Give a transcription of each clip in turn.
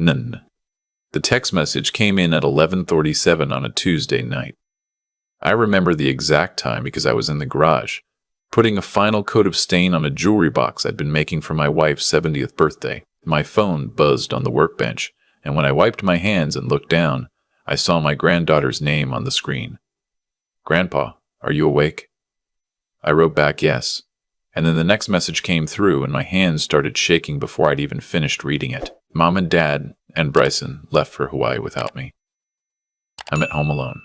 None. The text message came in at 11:37 on a Tuesday night. I remember the exact time because I was in the garage, putting a final coat of stain on a jewelry box I'd been making for my wife's 70th birthday. My phone buzzed on the workbench, and when I wiped my hands and looked down, I saw my granddaughter's name on the screen. "Grandpa, are you awake?" I wrote back yes, and then the next message came through and my hands started shaking before I'd even finished reading it. Mom and Dad and Bryson left for Hawaii without me. I'm at home alone.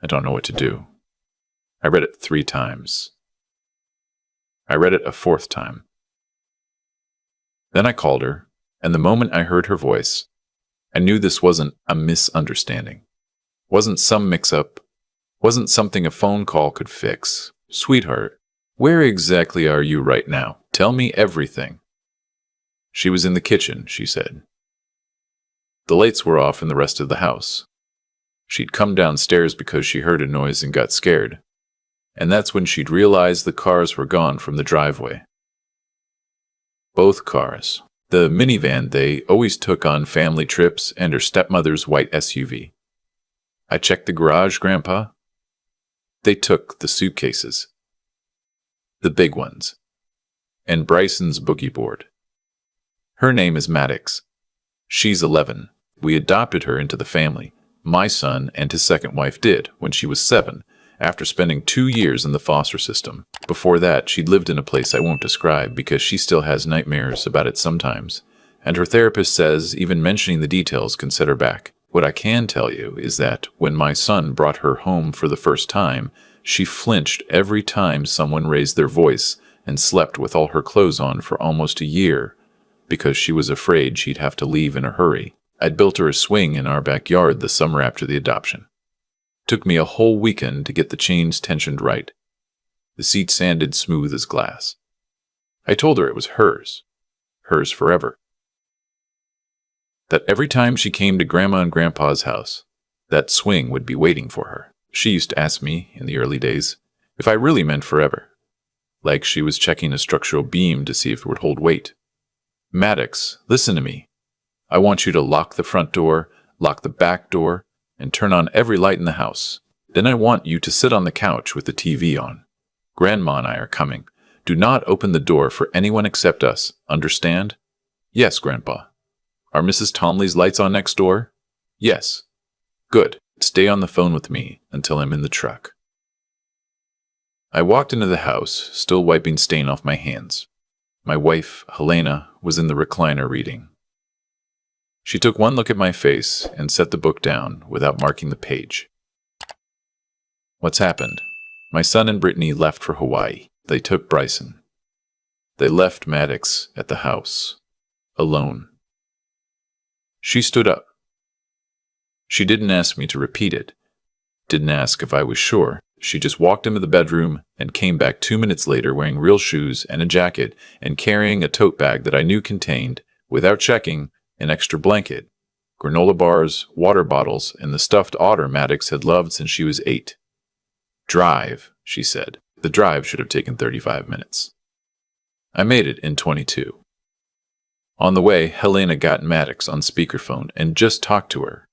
I don't know what to do. I read it 3 times. I read it a 4th time. Then I called her, and the moment I heard her voice, I knew this wasn't a misunderstanding. Wasn't some mix-up. Wasn't something a phone call could fix. "Sweetheart, where exactly are you right now? Tell me everything." She was in the kitchen, she said. The lights were off in the rest of the house. She'd come downstairs because she heard a noise and got scared. And that's when she'd realized the cars were gone from the driveway. Both cars. The minivan they always took on family trips and her stepmother's white SUV. I checked the garage, Grandpa. They took the suitcases. The big ones. And Bryson's boogie board. Her name is Maddox. She's 11. We adopted her into the family. My son and his second wife did when she was 7, after spending 2 years in the foster system. Before that, she'd lived in a place I won't describe because she still has nightmares about it sometimes. And her therapist says even mentioning the details can set her back. What I can tell you is that when my son brought her home for the first time, she flinched every time someone raised their voice and slept with all her clothes on for almost a year because she was afraid she'd have to leave in a hurry. I'd built her a swing in our backyard the summer after the adoption. Took me a whole weekend to get the chains tensioned right. The seat sanded smooth as glass. I told her it was hers. Hers forever. That every time she came to Grandma and Grandpa's house, that swing would be waiting for her. She used to ask me, in the early days, if I really meant forever. Like she was checking a structural beam to see if it would hold weight. "Maddox, listen to me. I want you to lock the front door, lock the back door, and turn on every light in the house. Then I want you to sit on the couch with the TV on. Grandma and I are coming. Do not open the door for anyone except us. Understand?" "Yes, Grandpa." "Are Mrs. Tomley's lights on next door?" "Yes." "Good. Stay on the phone with me until I'm in the truck." I walked into the house, still wiping stain off my hands. My wife, Helena, was in the recliner reading. She took one look at my face and set the book down without marking the page. "What's happened?" "My son and Brittany left for Hawaii. They took Bryson. They left Maddox at the house. Alone." She stood up. She didn't ask me to repeat it. Didn't ask if I was sure. She just walked into the bedroom and came back 2 minutes later wearing real shoes and a jacket and carrying a tote bag that I knew contained, without checking, an extra blanket, granola bars, water bottles, and the stuffed otter Maddox had loved since she was 8. "Drive," she said. The drive should have taken 35 minutes. I made it in 22. On the way, Helena got Maddox on speakerphone and just talked to her.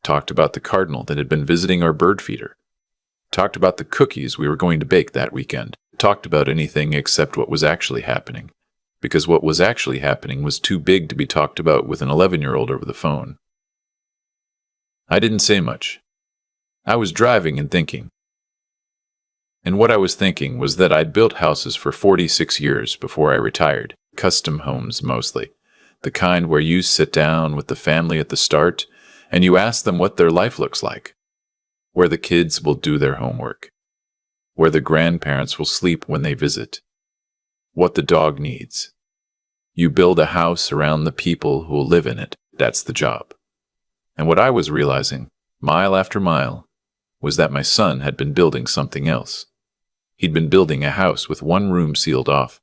Talked about the cardinal that had been visiting our bird feeder. Talked about the cookies we were going to bake that weekend. Talked about anything except what was actually happening. Because what was actually happening was too big to be talked about with an 11-year-old over the phone. I didn't say much. I was driving and thinking. And what I was thinking was that I'd built houses for 46 years before I retired. Custom homes, mostly. The kind where you sit down with the family at the start and you ask them what their life looks like. Where the kids will do their homework. Where the grandparents will sleep when they visit. What the dog needs. You build a house around the people who will live in it. That's the job. And what I was realizing, mile after mile, was that my son had been building something else. He'd been building a house with one room sealed off.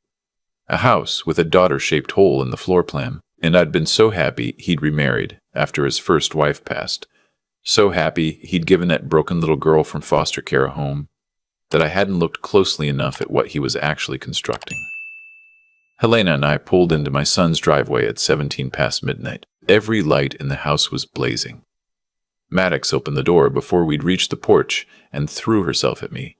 A house with a daughter-shaped hole in the floor plan. And I'd been so happy he'd remarried after his first wife passed. So happy he'd given that broken little girl from foster care a home that I hadn't looked closely enough at what he was actually constructing. Helena and I pulled into my son's driveway at 17 past midnight. Every light in the house was blazing. Maddox opened the door before we'd reached the porch and threw herself at me,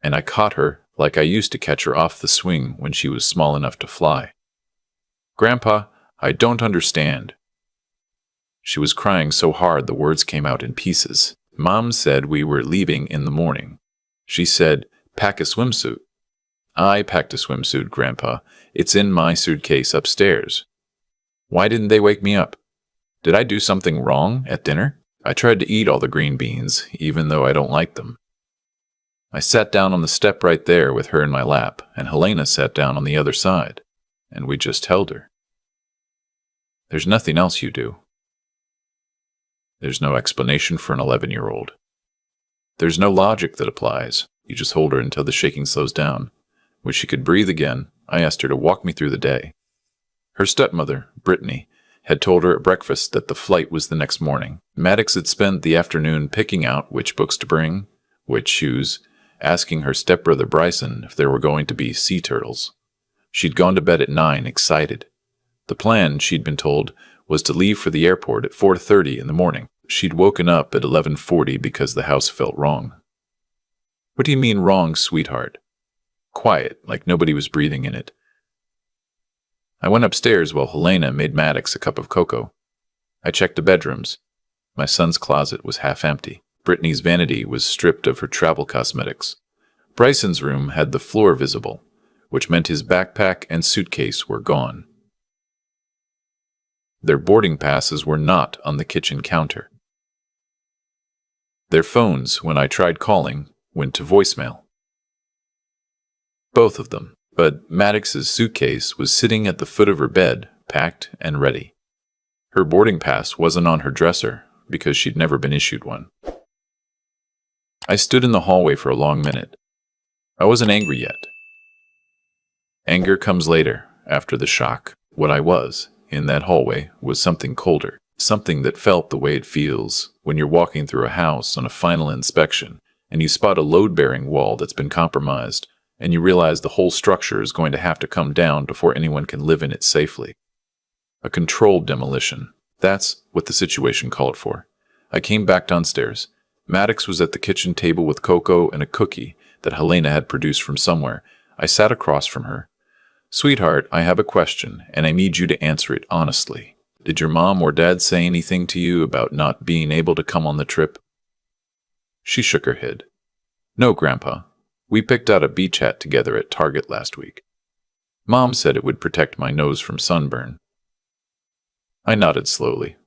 and I caught her like I used to catch her off the swing when she was small enough to fly. "Grandpa, I don't understand." She was crying so hard the words came out in pieces. Mom said we were leaving in the morning. She said, "Pack a swimsuit." I packed a swimsuit, Grandpa. It's in my suitcase upstairs. Why didn't they wake me up? Did I do something wrong at dinner? I tried to eat all the green beans, even though I don't like them. I sat down on the step right there with her in my lap, and Helena sat down on the other side, and we just held her. There's nothing else you do. There's no explanation for an 11-year-old. There's no logic that applies. You just hold her until the shaking slows down. When she could breathe again, I asked her to walk me through the day. Her stepmother, Brittany, had told her at breakfast that the flight was the next morning. Maddox had spent the afternoon picking out which books to bring, which shoes, asking her stepbrother Bryson if there were going to be sea turtles. She'd gone to bed at 9, excited. The plan, she'd been told, was to leave for the airport at 4:30 in the morning. She'd woken up at 11:40 because the house felt wrong. "What do you mean wrong, sweetheart?" Quiet, like nobody was breathing in it. I went upstairs while Helena made Maddox a cup of cocoa. I checked the bedrooms. My son's closet was half empty. Brittany's vanity was stripped of her travel cosmetics. Bryson's room had the floor visible, which meant his backpack and suitcase were gone. Their boarding passes were not on the kitchen counter. Their phones, when I tried calling, went to voicemail. Both of them, but Maddox's suitcase was sitting at the foot of her bed, packed and ready. Her boarding pass wasn't on her dresser, because she'd never been issued one. I stood in the hallway for a long minute. I wasn't angry yet. Anger comes later, after the shock. What I was, in that hallway, was something colder, something that felt the way it feels when you're walking through a house on a final inspection, and you spot a load-bearing wall that's been compromised, and you realize the whole structure is going to have to come down before anyone can live in it safely. A controlled demolition. That's what the situation called for. I came back downstairs. Maddox was at the kitchen table with cocoa and a cookie that Helena had produced from somewhere. I sat across from her. "Sweetheart, I have a question, and I need you to answer it honestly. Did your mom or dad say anything to you about not being able to come on the trip?" She shook her head. "No, Grandpa. We picked out a beach hat together at Target last week. Mom said it would protect my nose from sunburn." I nodded slowly.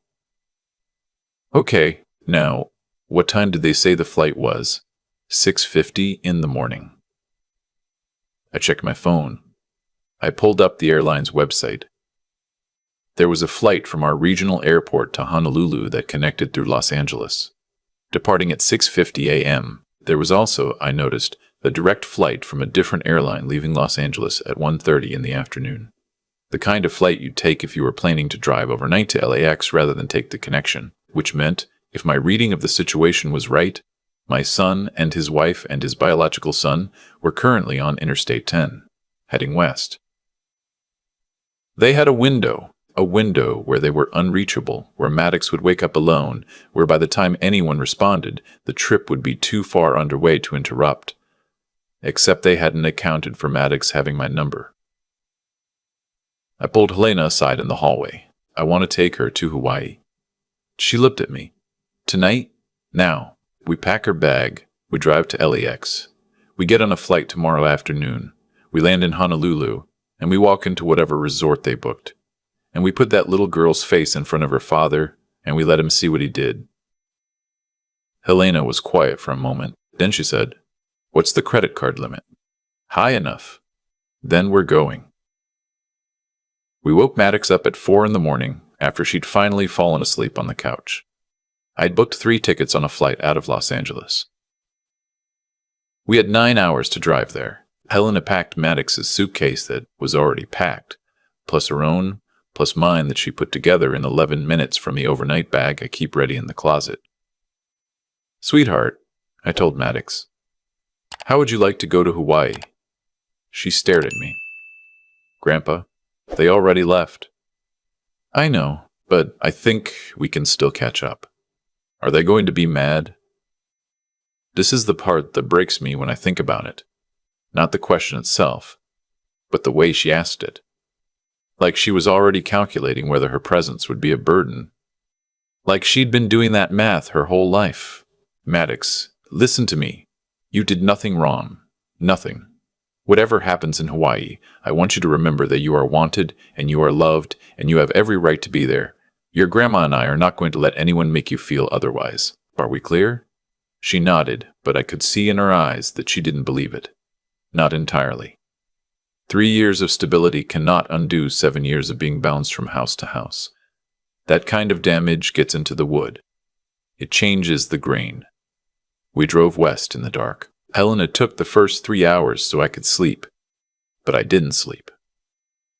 "Okay, now, what time did they say the flight was?" 6:50 in the morning. I checked my phone. I pulled up the airline's website. There was a flight from our regional airport to Honolulu that connected through Los Angeles. Departing at 6:50 a.m., there was also, I noticed, a direct flight from a different airline leaving Los Angeles at 1:30 in the afternoon. The kind of flight you'd take if you were planning to drive overnight to LAX rather than take the connection, which meant, if my reading of the situation was right, my son and his wife and his biological son were currently on Interstate 10, heading west. They had a window where they were unreachable, where Maddox would wake up alone, where by the time anyone responded, the trip would be too far underway to interrupt. Except they hadn't accounted for Maddox having my number. I pulled Helena aside in the hallway. "I want to take her to Hawaii." She looked at me. "Tonight? Now. We pack her bag. We drive to LAX. We get on a flight tomorrow afternoon. We land in Honolulu, and we walk into whatever resort they booked. And we put that little girl's face in front of her father, and we let him see what he did." Helena was quiet for a moment. Then she said, "What's the credit card limit?" "High enough." "Then we're going." We woke Maddox up at 4 in the morning after she'd finally fallen asleep on the couch. I'd booked 3 tickets on a flight out of Los Angeles. We had 9 hours to drive there. Helena packed Maddox's suitcase that was already packed, plus her own, plus mine that she put together in 11 minutes from the overnight bag I keep ready in the closet. "Sweetheart," I told Maddox, "how would you like to go to Hawaii?" She stared at me. "Grandpa, they already left." "I know, but I think we can still catch up. Are they going to be mad? This is the part that breaks me when I think about it. Not the question itself, but the way she asked it. Like she was already calculating whether her presence would be a burden. Like she'd been doing that math her whole life. Maddox, listen to me. You did nothing wrong. Nothing. Whatever happens in Hawaii, I want you to remember that you are wanted, and you are loved, and you have every right to be there. Your grandma and I are not going to let anyone make you feel otherwise. Are we clear? She nodded, but I could see in her eyes that she didn't believe it. Not entirely. 3 years of stability cannot undo 7 years of being bounced from house to house. That kind of damage gets into the wood. It changes the grain. We drove west in the dark. Helena took the first 3 hours so I could sleep. But I didn't sleep.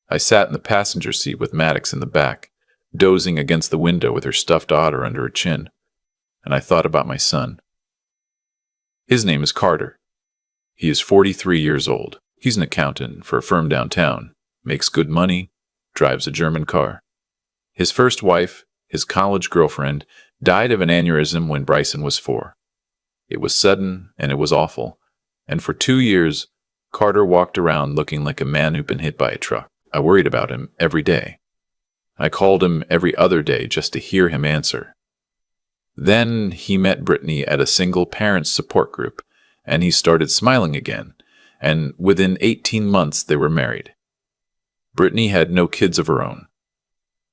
I sat in the passenger seat with Maddox in the back, dozing against the window with her stuffed otter under her chin. And I thought about my son. His name is Carter. He is 43 years old. He's an accountant for a firm downtown, makes good money, drives a German car. His first wife, his college girlfriend, died of an aneurysm when Bryson was 4. It was sudden and it was awful, and for 2 years, Carter walked around looking like a man who'd been hit by a truck. I worried about him every day. I called him every other day just to hear him answer. Then he met Brittany at a single parents support group, and he started smiling again, and within 18 months they were married. Brittany had no kids of her own.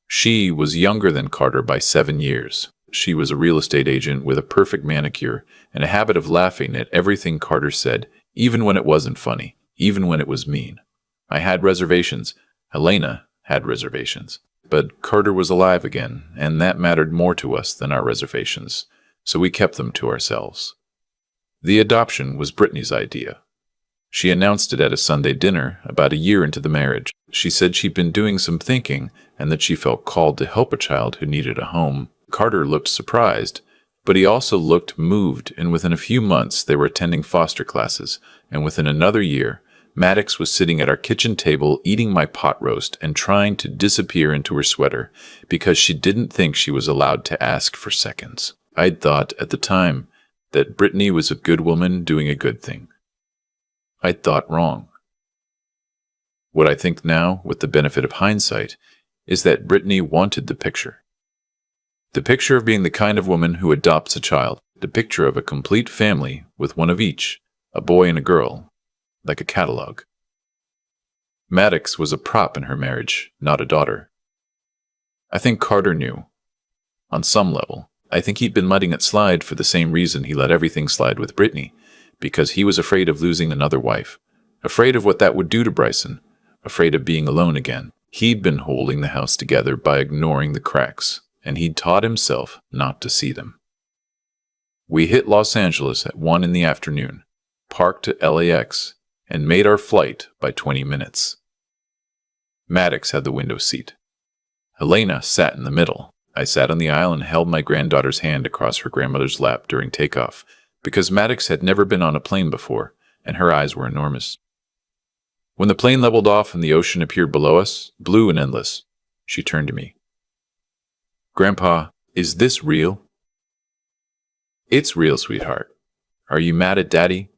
She was younger than Carter by 7 years. She was a real estate agent with a perfect manicure and a habit of laughing at everything Carter said, even when it wasn't funny, even when it was mean. I had reservations. Helena had reservations. But Carter was alive again, and that mattered more to us than our reservations, so we kept them to ourselves. The adoption was Brittany's idea. She announced it at a Sunday dinner about a year into the marriage. She said she'd been doing some thinking and that she felt called to help a child who needed a home. Carter looked surprised, but he also looked moved, and within a few months they were attending foster classes, and within another year, Maddox was sitting at our kitchen table eating my pot roast and trying to disappear into her sweater because she didn't think she was allowed to ask for seconds. I'd thought at the time that Brittany was a good woman doing a good thing. I'd thought wrong. What I think now, with the benefit of hindsight, is that Brittany wanted the picture. The picture of being the kind of woman who adopts a child. The picture of a complete family with one of each, a boy and a girl, like a catalog. Maddox was a prop in her marriage, not a daughter. I think Carter knew. On some level, I think he'd been letting it slide for the same reason he let everything slide with Brittany, because he was afraid of losing another wife, afraid of what that would do to Bryson, afraid of being alone again. He'd been holding the house together by ignoring the cracks, and he'd taught himself not to see them. We hit Los Angeles at 1 in the afternoon, parked at LAX, and made our flight by 20 minutes. Maddox had the window seat. Helena sat in the middle. I sat on the aisle and held my granddaughter's hand across her grandmother's lap during takeoff, because Maddox had never been on a plane before, and her eyes were enormous. When the plane leveled off and the ocean appeared below us, blue and endless, she turned to me. Grandpa, is this real? It's real, sweetheart. Are you mad at Daddy?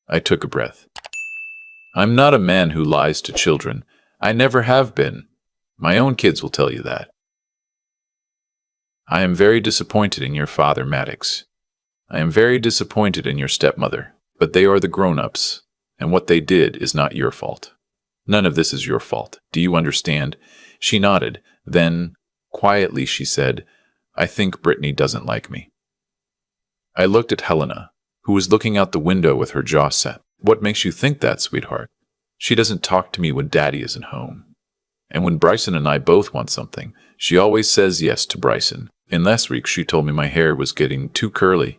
I took a breath. I'm not a man who lies to children. I never have been. My own kids will tell you that. I am very disappointed in your father, Maddox. I am very disappointed in your stepmother, but they are the grown-ups, and what they did is not your fault. None of this is your fault. Do you understand? She nodded. Then, quietly, she said, I think Brittany doesn't like me. I looked at Helena, who was looking out the window with her jaw set. What makes you think that, sweetheart? She doesn't talk to me when Daddy isn't home. And when Bryson and I both want something, she always says yes to Bryson. And last week she told me my hair was getting too curly,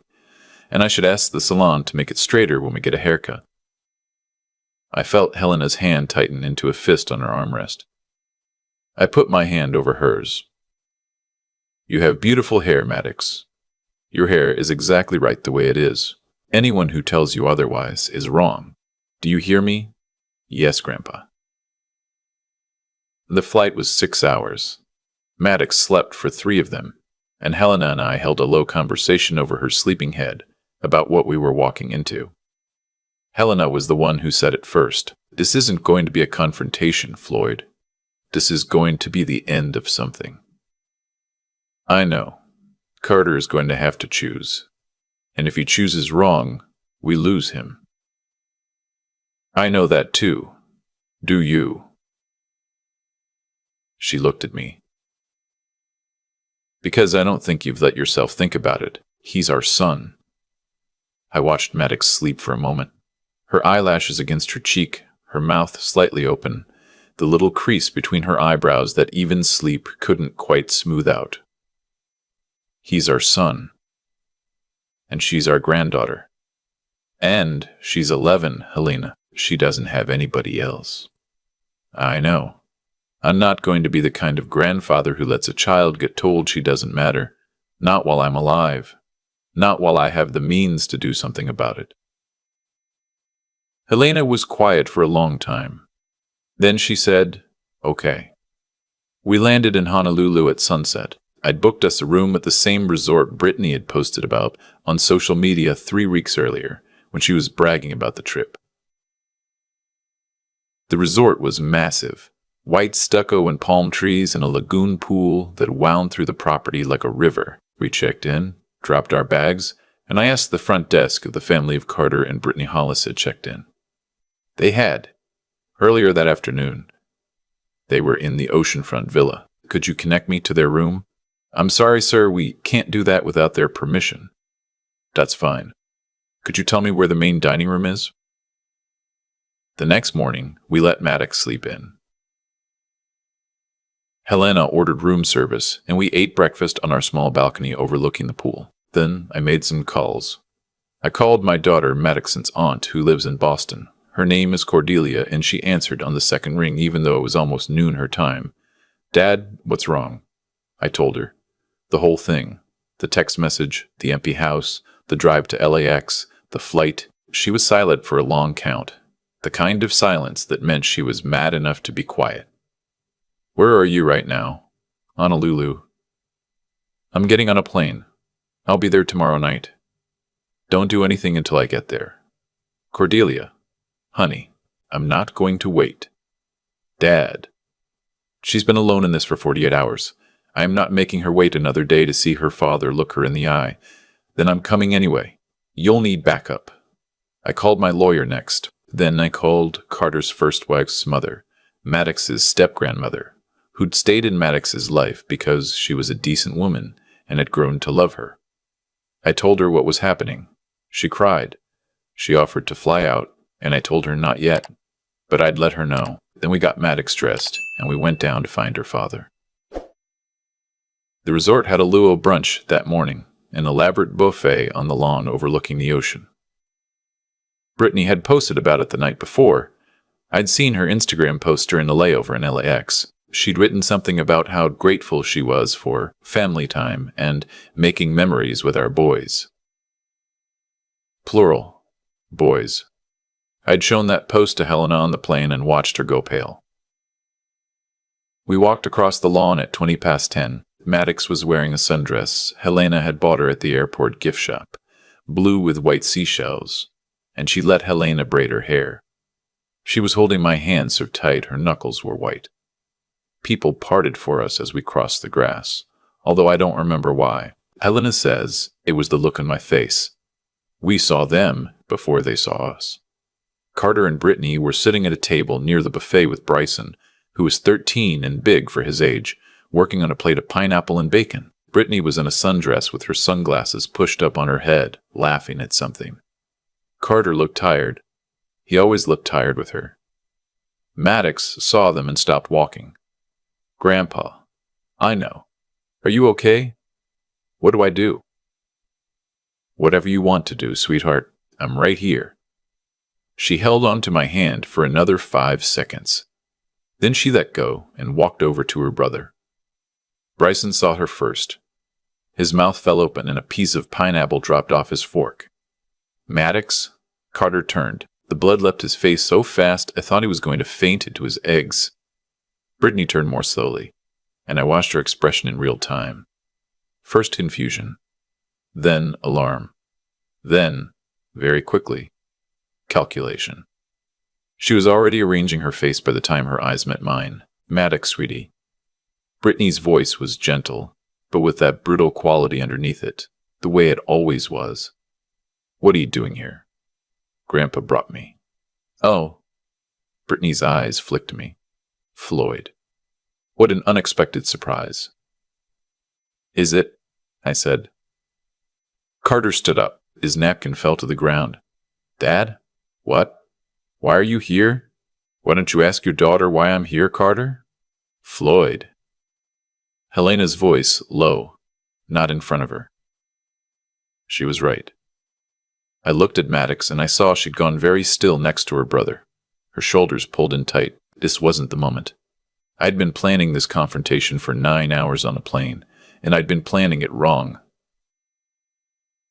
and I should ask the salon to make it straighter when we get a haircut. I felt Helena's hand tighten into a fist on her armrest. I put my hand over hers. You have beautiful hair, Maddox. Your hair is exactly right the way it is. Anyone who tells you otherwise is wrong. Do you hear me? Yes, Grandpa. The flight was 6 hours. Maddox slept for 3 of them, and Helena and I held a low conversation over her sleeping head about what we were walking into. Helena was the one who said it first. "This isn't going to be a confrontation, Floyd. This is going to be the end of something." I know. Carter is going to have to choose. And if he chooses wrong, we lose him. I know that too. Do you? She looked at me. Because I don't think you've let yourself think about it. He's our son. I watched Maddox sleep for a moment. Her eyelashes against her cheek, her mouth slightly open, the little crease between her eyebrows that even sleep couldn't quite smooth out. He's our son. And she's our granddaughter. And she's 11, Helena. She doesn't have anybody else. I know. I'm not going to be the kind of grandfather who lets a child get told she doesn't matter. Not while I'm alive. Not while I have the means to do something about it. Helena was quiet for a long time. Then she said, "Okay." We landed in Honolulu at sunset. I'd booked us a room at the same resort Brittany had posted about on social media 3 weeks earlier, when she was bragging about the trip. The resort was massive. White stucco and palm trees and a lagoon pool that wound through the property like a river. We checked in, dropped our bags, and I asked the front desk if the family of Carter and Brittany Hollis had checked in. They had. Earlier that afternoon. They were in the oceanfront villa. "Could you connect me to their room?" "I'm sorry, sir, we can't do that without their permission." "That's fine. Could you tell me where the main dining room is?" The next morning, we let Maddox sleep in. Helena ordered room service, and we ate breakfast on our small balcony overlooking the pool. Then I made some calls. I called my daughter Maddox's aunt, who lives in Boston. Her name is Cordelia, and she answered on the second ring, even though it was almost noon her time. "Dad, what's wrong?" I told her. The whole thing. The text message, the empty house, the drive to LAX, the flight. She was silent for a long count. The kind of silence that meant she was mad enough to be quiet. "Where are you right now?" "Honolulu." "I'm getting on a plane. I'll be there tomorrow night. Don't do anything until I get there." "Cordelia." "Honey, I'm not going to wait." "Dad." "She's been alone in this for 48 hours. I am not making her wait another day to see her father look her in the eye. Then I'm coming anyway. You'll need backup." I called my lawyer next. Then I called Carter's first wife's mother, Maddox's step-grandmother, who'd stayed in Maddox's life because she was a decent woman and had grown to love her. I told her what was happening. She cried. She offered to fly out, and I told her not yet, but I'd let her know. Then we got Maddox dressed, and we went down to find her father. The resort had a luau brunch that morning, an elaborate buffet on the lawn overlooking the ocean. Brittany had posted about it the night before. I'd seen her Instagram post during the layover in LAX. She'd written something about how grateful she was for family time and making memories with our boys. Plural. Boys. I'd shown that post to Helena on the plane and watched her go pale. We walked across the lawn at 10:20. Maddox was wearing a sundress Helena had bought her at the airport gift shop, blue with white seashells, and she let Helena braid her hair. She was holding my hand so tight her knuckles were white. People parted for us as we crossed the grass, although I don't remember why. Helena says it was the look on my face. We saw them before they saw us. Carter and Brittany were sitting at a table near the buffet with Bryson, who was 13 and big for his age, working on a plate of pineapple and bacon. Brittany was in a sundress with her sunglasses pushed up on her head, laughing at something. Carter looked tired. He always looked tired with her. Maddox saw them and stopped walking. "Grandpa." "I know. Are you okay?" "What do I do?" "Whatever you want to do, sweetheart. I'm right here." She held on to my hand for another 5 seconds. Then she let go and walked over to her brother. Bryson saw her first. His mouth fell open and a piece of pineapple dropped off his fork. "Maddox?" Carter turned. The blood left his face so fast I thought he was going to faint into his eggs. Brittany turned more slowly, and I watched her expression in real time. First confusion, then alarm, then, very quickly, calculation. She was already arranging her face by the time her eyes met mine. "Maddox, sweetie." Brittany's voice was gentle, but with that brutal quality underneath it, the way it always was. "What are you doing here?" "Grandpa brought me." "Oh." Brittany's eyes flicked me. "Floyd." What an unexpected surprise. "Is it?" I said. Carter stood up. His napkin fell to the ground. "Dad? What? Why are you here? Why don't you ask your daughter why I'm here, Carter?" "Floyd." Helena's voice low, not in front of her. She was right. I looked at Maddox and I saw she'd gone very still next to her brother. Her shoulders pulled in tight. This wasn't the moment. I'd been planning this confrontation for 9 hours on a plane, and I'd been planning it wrong.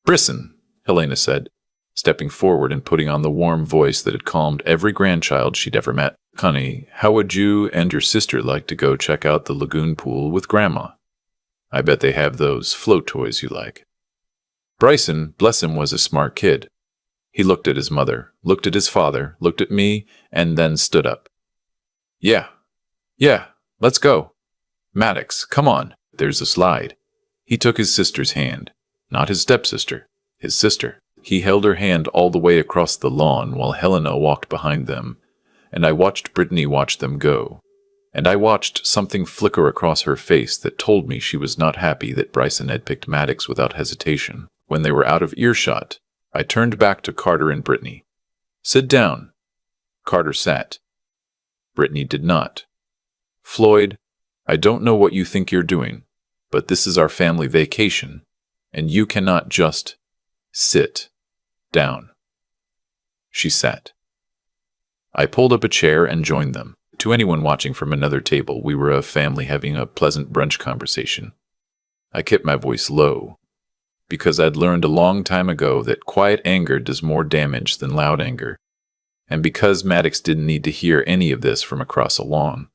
"Brisson," Helena said, stepping forward and putting on the warm voice that had calmed every grandchild she'd ever met. "Honey, how would you and your sister like to go check out the lagoon pool with Grandma? I bet they have those float toys you like." Bryson, bless him, was a smart kid. He looked at his mother, looked at his father, looked at me, and then stood up. Yeah, let's go. Maddox, come on, there's a slide." He took his sister's hand, not his stepsister, his sister. He held her hand all the way across the lawn while Helena walked behind them, and I watched Brittany watch them go. And I watched something flicker across her face that told me she was not happy that Bryson had picked Maddox without hesitation. When they were out of earshot, I turned back to Carter and Brittany. "Sit down." Carter sat. Brittany did not. "Floyd, I don't know what you think you're doing, but this is our family vacation, and you cannot just sit down." She sat. I pulled up a chair and joined them. To anyone watching from another table, we were a family having a pleasant brunch conversation. I kept my voice low, because I'd learned a long time ago that quiet anger does more damage than loud anger, and because Maddox didn't need to hear any of this from across a lawn.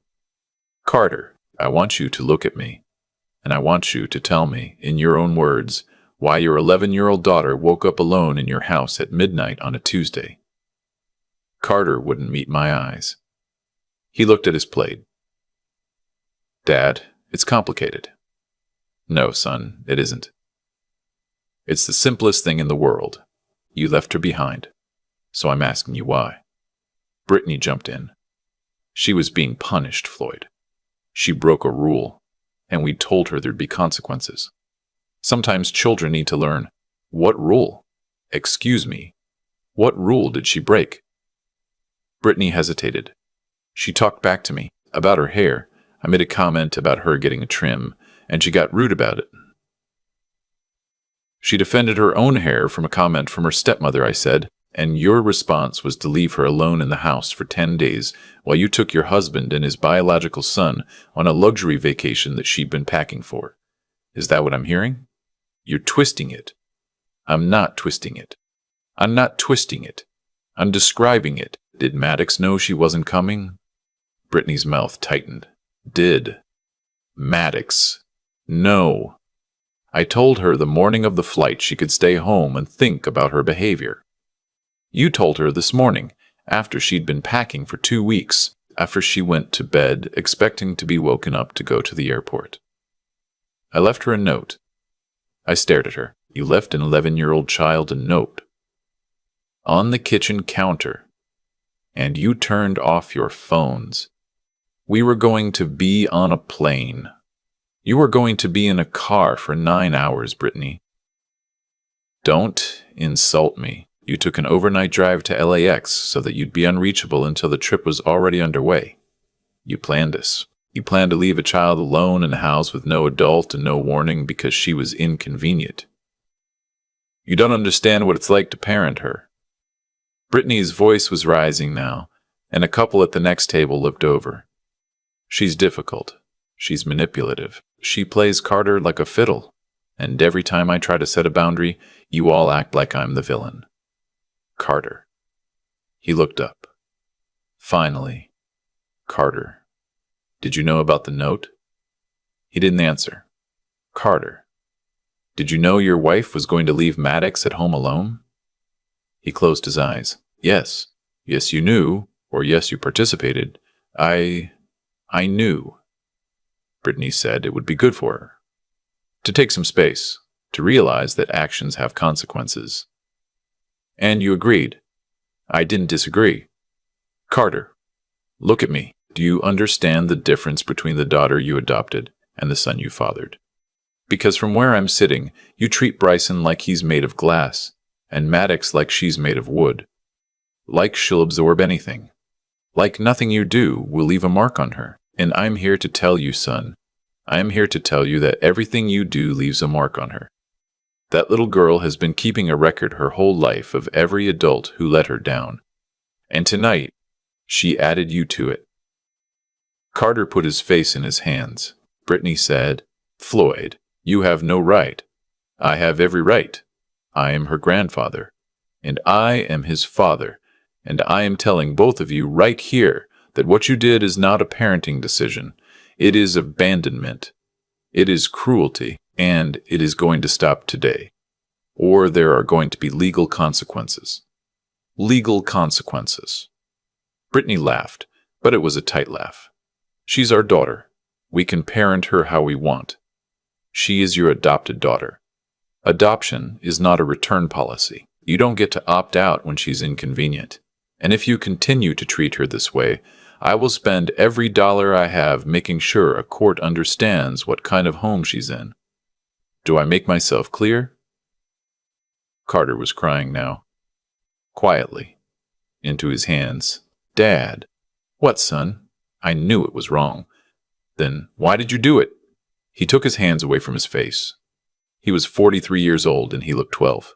"Carter, I want you to look at me, and I want you to tell me, in your own words, why your 11-year-old daughter woke up alone in your house at midnight on a Tuesday." Carter wouldn't meet my eyes. He looked at his plate. "Dad, it's complicated." "No, son, it isn't. It's the simplest thing in the world. You left her behind, so I'm asking you why." Brittany jumped in. "She was being punished, Floyd. She broke a rule, and we told her there'd be consequences. Sometimes children need to learn." "What rule? Excuse me. What rule did she break?" Brittany hesitated. She talked back to me about her hair. I made a comment about her getting a trim, and she got rude about it. She defended her own hair from a comment from her stepmother, I said, and your response was to leave her alone in the house for 10 days while you took your husband and his biological son on a luxury vacation that she'd been packing for. Is that what I'm hearing? You're twisting it. I'm not twisting it. I'm not twisting it. I'm describing it. Did Maddox know she wasn't coming? Brittany's mouth tightened. Did Maddox know? I told her the morning of the flight she could stay home and think about her behavior. You told her this morning, after she'd been packing for 2 weeks, after she went to bed expecting to be woken up to go to the airport. I left her a note. I stared at her. You left an 11-year-old child a note on the kitchen counter, and you turned off your phones. We were going to be on a plane. You were going to be in a car for 9 hours, Brittany. Don't insult me. You took an overnight drive to LAX so that you'd be unreachable until the trip was already underway. You planned this. You planned to leave a child alone in a house with no adult and no warning because she was inconvenient. You don't understand what it's like to parent her. Brittany's voice was rising now, and a couple at the next table looked over. She's difficult. She's manipulative. She plays Carter like a fiddle, and every time I try to set a boundary, you all act like I'm the villain. Carter. He looked up. Finally. Carter. Did you know about the note? He didn't answer. Carter, did you know your wife was going to leave Maddox at home alone? He closed his eyes. Yes. Yes, you knew, or yes, you participated. I knew. Brittany said it would be good for her. To take some space, to realize that actions have consequences. And you agreed. I didn't disagree. Carter, look at me. Do you understand the difference between the daughter you adopted and the son you fathered? Because from where I'm sitting, you treat Bryson like he's made of glass, and Maddox like she's made of wood. Like she'll absorb anything. Like nothing you do will leave a mark on her. And I'm here to tell you, son, I am here to tell you that everything you do leaves a mark on her. That little girl has been keeping a record her whole life of every adult who let her down. And tonight, she added you to it. Carter put his face in his hands. Brittany said, Floyd, you have no right. I have every right. I am her grandfather, and I am his father, and I am telling both of you right here that what you did is not a parenting decision. It is abandonment. It is cruelty, and it is going to stop today. Or there are going to be legal consequences. Legal consequences. Brittany laughed, but it was a tight laugh. She's our daughter. We can parent her how we want. She is your adopted daughter. Adoption is not a return policy. You don't get to opt out when she's inconvenient. And if you continue to treat her this way, I will spend every dollar I have making sure a court understands what kind of home she's in. Do I make myself clear? Carter was crying now. Quietly. Into his hands. Dad. What, son? I knew it was wrong. Then why did you do it? He took his hands away from his face. He was 43 years old and he looked 12.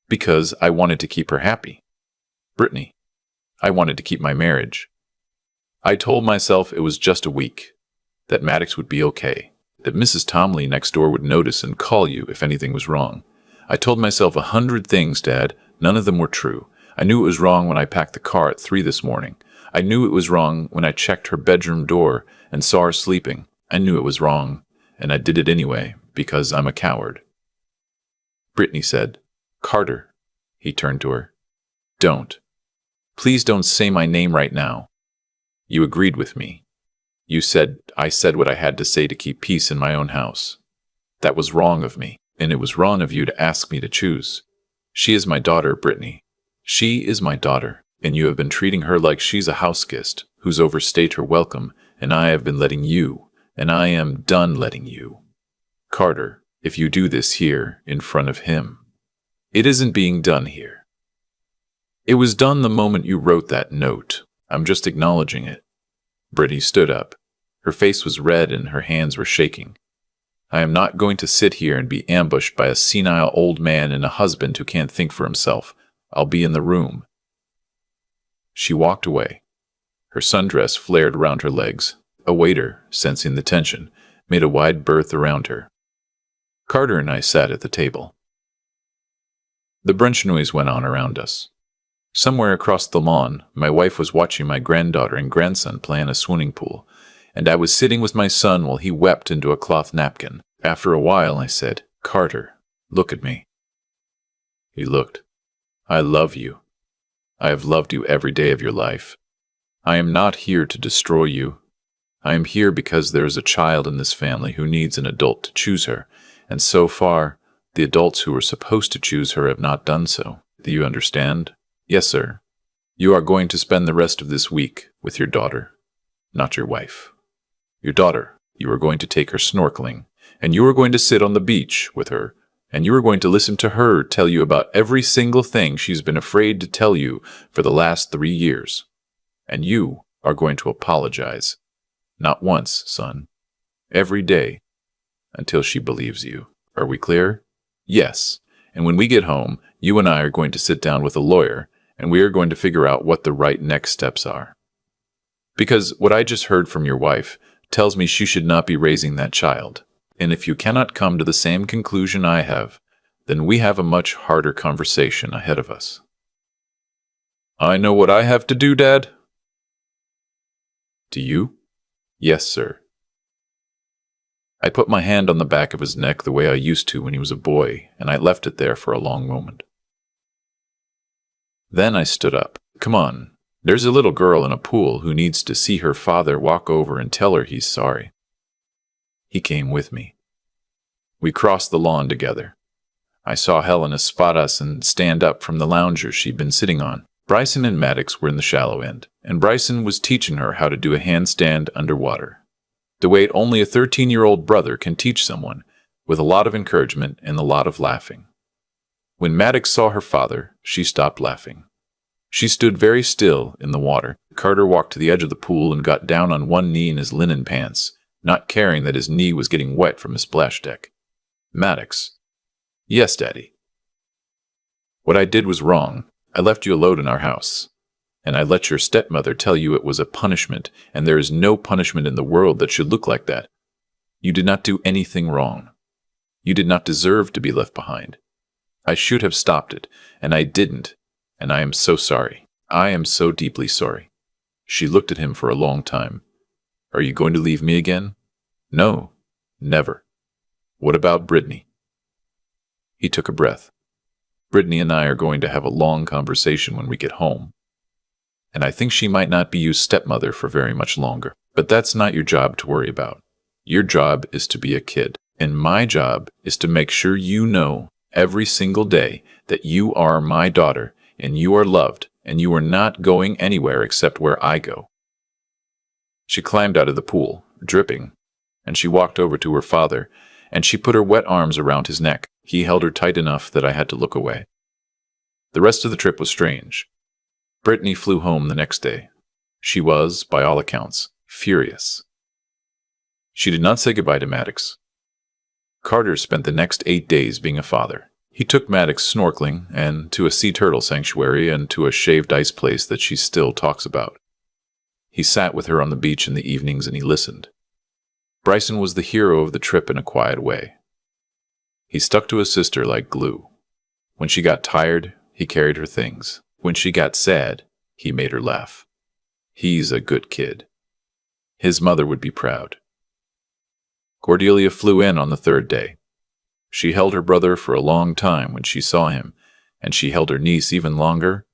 Because I wanted to keep her happy. Brittany, I wanted to keep my marriage. I told myself it was just a week, that Maddox would be okay, that Mrs. Tomley next door would notice and call you if anything was wrong. I told myself 100 things, Dad. None of them were true. I knew it was wrong when I packed the car at 3 this morning. I knew it was wrong when I checked her bedroom door and saw her sleeping. I knew it was wrong, and I did it anyway, because I'm a coward. Brittany said, Carter. He turned to her. Don't. Please don't say my name right now. You agreed with me. You said I said what I had to say to keep peace in my own house. That was wrong of me, and it was wrong of you to ask me to choose. She is my daughter, Brittany. She is my daughter, and you have been treating her like she's a house guest who's overstayed her welcome, and I have been letting you, and I am done letting you. Carter, if you do this here, in front of him, it isn't being done here. It was done the moment you wrote that note. I'm just acknowledging it. Brittany stood up. Her face was red and her hands were shaking. I am not going to sit here and be ambushed by a senile old man and a husband who can't think for himself. I'll be in the room. She walked away. Her sundress flared around her legs. A waiter, sensing the tension, made a wide berth around her. Carter and I sat at the table. The brunch noise went on around us. Somewhere across the lawn, my wife was watching my granddaughter and grandson play in a swimming pool, and I was sitting with my son while he wept into a cloth napkin. After a while, I said, Carter, look at me. He looked. I love you. I have loved you every day of your life. I am not here to destroy you. I am here because there is a child in this family who needs an adult to choose her, and so far, the adults who were supposed to choose her have not done so. Do you understand? Yes, sir. You are going to spend the rest of this week with your daughter, not your wife. Your daughter, you are going to take her snorkeling, and you are going to sit on the beach with her, and you are going to listen to her tell you about every single thing she's been afraid to tell you for the last 3 years. And you are going to apologize. Not once, son. Every day. Until she believes you. Are we clear? Yes. And when we get home, you and I are going to sit down with a lawyer, and we are going to figure out what the right next steps are. Because what I just heard from your wife tells me she should not be raising that child. And if you cannot come to the same conclusion I have, then we have a much harder conversation ahead of us. I know what I have to do, Dad. Do you? Yes, sir. I put my hand on the back of his neck the way I used to when he was a boy, and I left it there for a long moment. Then I stood up. Come on, there's a little girl in a pool who needs to see her father walk over and tell her he's sorry. He came with me. We crossed the lawn together. I saw Helena spot us and stand up from the lounger she'd been sitting on. Bryson and Maddox were in the shallow end, and Bryson was teaching her how to do a handstand underwater. The way only a 13-year-old brother can teach someone, with a lot of encouragement and a lot of laughing. When Maddox saw her father, she stopped laughing. She stood very still in the water. Carter walked to the edge of the pool and got down on one knee in his linen pants, not caring that his knee was getting wet from his splash deck. Maddox. Yes, Daddy. What I did was wrong. I left you alone in our house. And I let your stepmother tell you it was a punishment, and there is no punishment in the world that should look like that. You did not do anything wrong. You did not deserve to be left behind. I should have stopped it, and I didn't, and I am so sorry. I am so deeply sorry. She looked at him for a long time. Are you going to leave me again? No, never. What about Brittany? He took a breath. Brittany and I are going to have a long conversation when we get home. And I think she might not be your stepmother for very much longer. But that's not your job to worry about. Your job is to be a kid. And my job is to make sure you know every single day that you are my daughter and you are loved and you are not going anywhere except where I go. She climbed out of the pool, dripping, and she walked over to her father, and she put her wet arms around his neck. He held her tight enough that I had to look away. The rest of the trip was strange. Brittany flew home the next day. She was, by all accounts, furious. She did not say goodbye to Maddox. Carter spent the next 8 days being a father. He took Maddox snorkeling, and to a sea turtle sanctuary, and to a shaved ice place that she still talks about. He sat with her on the beach in the evenings and he listened. Bryson was the hero of the trip in a quiet way. He stuck to his sister like glue. When she got tired, he carried her things. When she got sad, he made her laugh. He's a good kid. His mother would be proud. Cordelia flew in on the 3rd day. She held her brother for a long time when she saw him, and she held her niece even longer,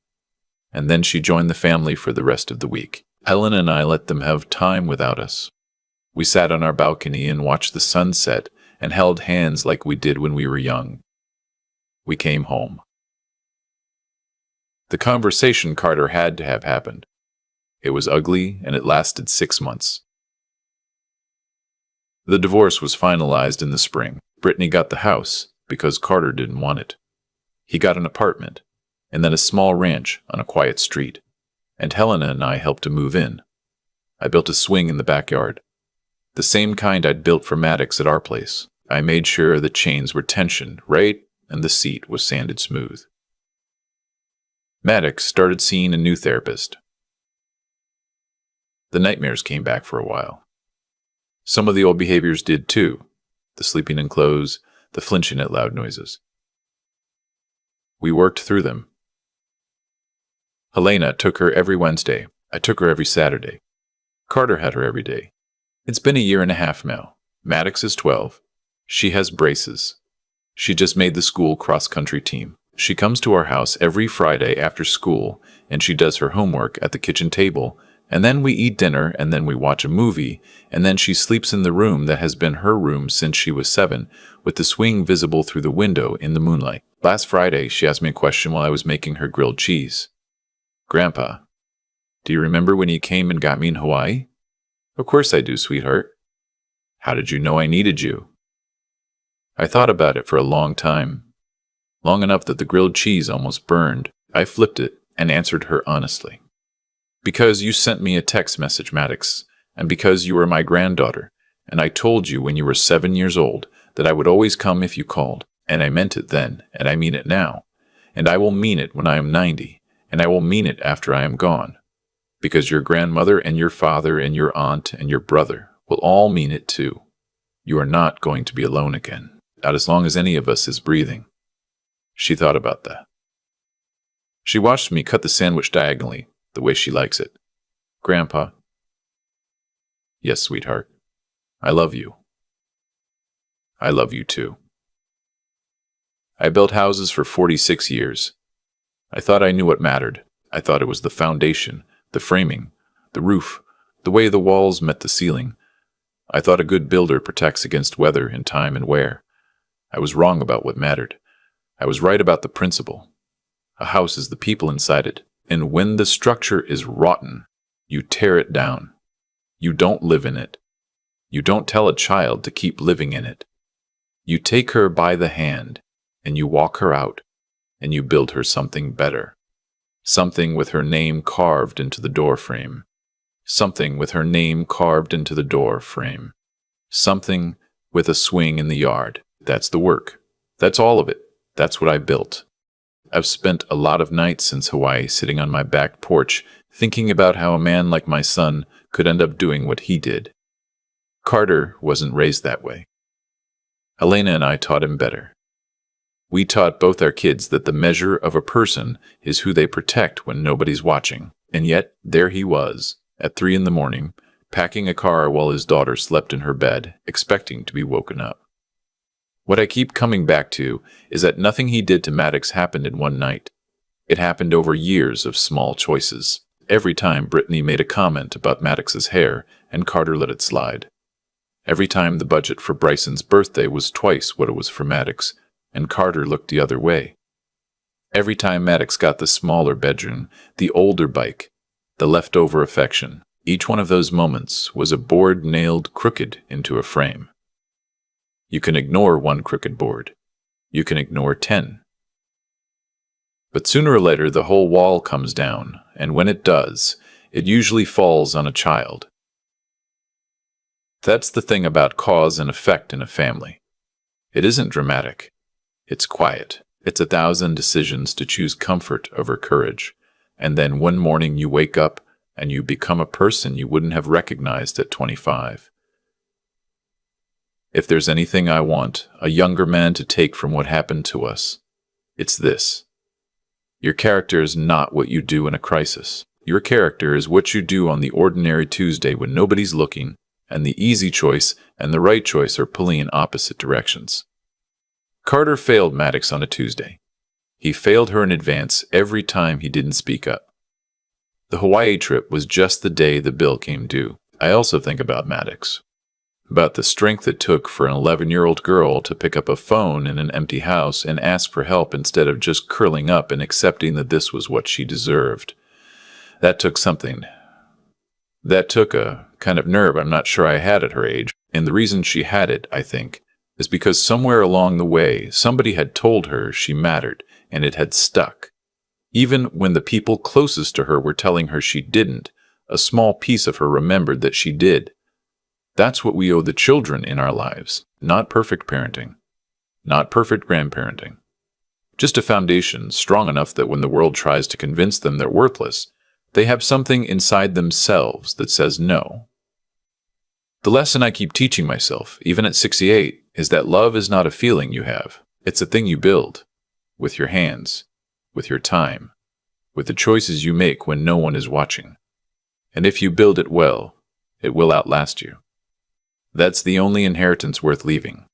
and then she joined the family for the rest of the week. Helen and I let them have time without us. We sat on our balcony and watched the sun set and held hands like we did when we were young. We came home. The conversation Carter had to have happened. It was ugly, and it lasted 6 months. The divorce was finalized in the spring. Brittany got the house because Carter didn't want it. He got an apartment, and then a small ranch on a quiet street, and Helena and I helped to move in. I built a swing in the backyard, the same kind I'd built for Maddox at our place. I made sure the chains were tensioned right and the seat was sanded smooth. Maddox started seeing a new therapist. The nightmares came back for a while. Some of the old behaviors did too, the sleeping in clothes, the flinching at loud noises. We worked through them. Helena took her every Wednesday. I took her every Saturday. Carter had her every day. It's been a year and a half now. Maddox is 12. She has braces. She just made the school cross-country team. She comes to our house every Friday after school, and she does her homework at the kitchen table, and then we eat dinner, and then we watch a movie, and then she sleeps in the room that has been her room since she was 7, with the swing visible through the window in the moonlight. Last Friday, she asked me a question while I was making her grilled cheese. Grandpa, do you remember when you came and got me in Hawaii? Of course I do, sweetheart. How did you know I needed you? I thought about it for a long time. Long enough that the grilled cheese almost burned. I flipped it and answered her honestly. Because you sent me a text message, Maddox, and because you were my granddaughter, and I told you when you were 7 years old that I would always come if you called, and I meant it then, and I mean it now, and I will mean it when I am 90, and I will mean it after I am gone, because your grandmother and your father and your aunt and your brother will all mean it too. You are not going to be alone again, not as long as any of us is breathing. She thought about that. She watched me cut the sandwich diagonally, the way she likes it. Grandpa. Yes, sweetheart. I love you. I love you too. I built houses for 46 years. I thought I knew what mattered. I thought it was the foundation, the framing, the roof, the way the walls met the ceiling. I thought a good builder protects against weather and time and wear. I was wrong about what mattered. I was right about the principle. A house is the people inside it, and when the structure is rotten, you tear it down. You don't live in it. You don't tell a child to keep living in it. You take her by the hand, and you walk her out, and you build her something better. Something with her name carved into the door frame. Something with her name carved into the door frame. Something with a swing in the yard. That's the work. That's all of it. That's what I built. I've spent a lot of nights since Hawaii sitting on my back porch thinking about how a man like my son could end up doing what he did. Carter wasn't raised that way. Helena and I taught him better. We taught both our kids that the measure of a person is who they protect when nobody's watching. And yet, there he was, at 3 a.m, packing a car while his daughter slept in her bed, expecting to be woken up. What I keep coming back to is that nothing he did to Maddox happened in one night. It happened over years of small choices. Every time Brittany made a comment about Maddox's hair, and Carter let it slide. Every time the budget for Bryson's birthday was twice what it was for Maddox, and Carter looked the other way. Every time Maddox got the smaller bedroom, the older bike, the leftover affection, each one of those moments was a board nailed crooked into a frame. You can ignore one crooked board. You can ignore 10. But sooner or later, the whole wall comes down, and when it does, it usually falls on a child. That's the thing about cause and effect in a family. It isn't dramatic. It's quiet. It's 1,000 decisions to choose comfort over courage. And then one morning you wake up and you become a person you wouldn't have recognized at 25. If there's anything I want a younger man to take from what happened to us, it's this. Your character is not what you do in a crisis. Your character is what you do on the ordinary Tuesday when nobody's looking, and the easy choice and the right choice are pulling in opposite directions. Carter failed Maddox on a Tuesday. He failed her in advance every time he didn't speak up. The Hawaii trip was just the day the bill came due. I also think about Maddox. About the strength it took for an 11-year-old girl to pick up a phone in an empty house and ask for help instead of just curling up and accepting that this was what she deserved. That took something. That took a kind of nerve I'm not sure I had at her age, and the reason she had it, I think, is because somewhere along the way somebody had told her she mattered, and it had stuck. Even when the people closest to her were telling her she didn't, a small piece of her remembered that she did. That's what we owe the children in our lives, not perfect parenting, not perfect grandparenting. Just a foundation strong enough that when the world tries to convince them they're worthless, they have something inside themselves that says no. The lesson I keep teaching myself, even at 68, is that love is not a feeling you have. It's a thing you build, with your hands, with your time, with the choices you make when no one is watching. And if you build it well, it will outlast you. That's the only inheritance worth leaving.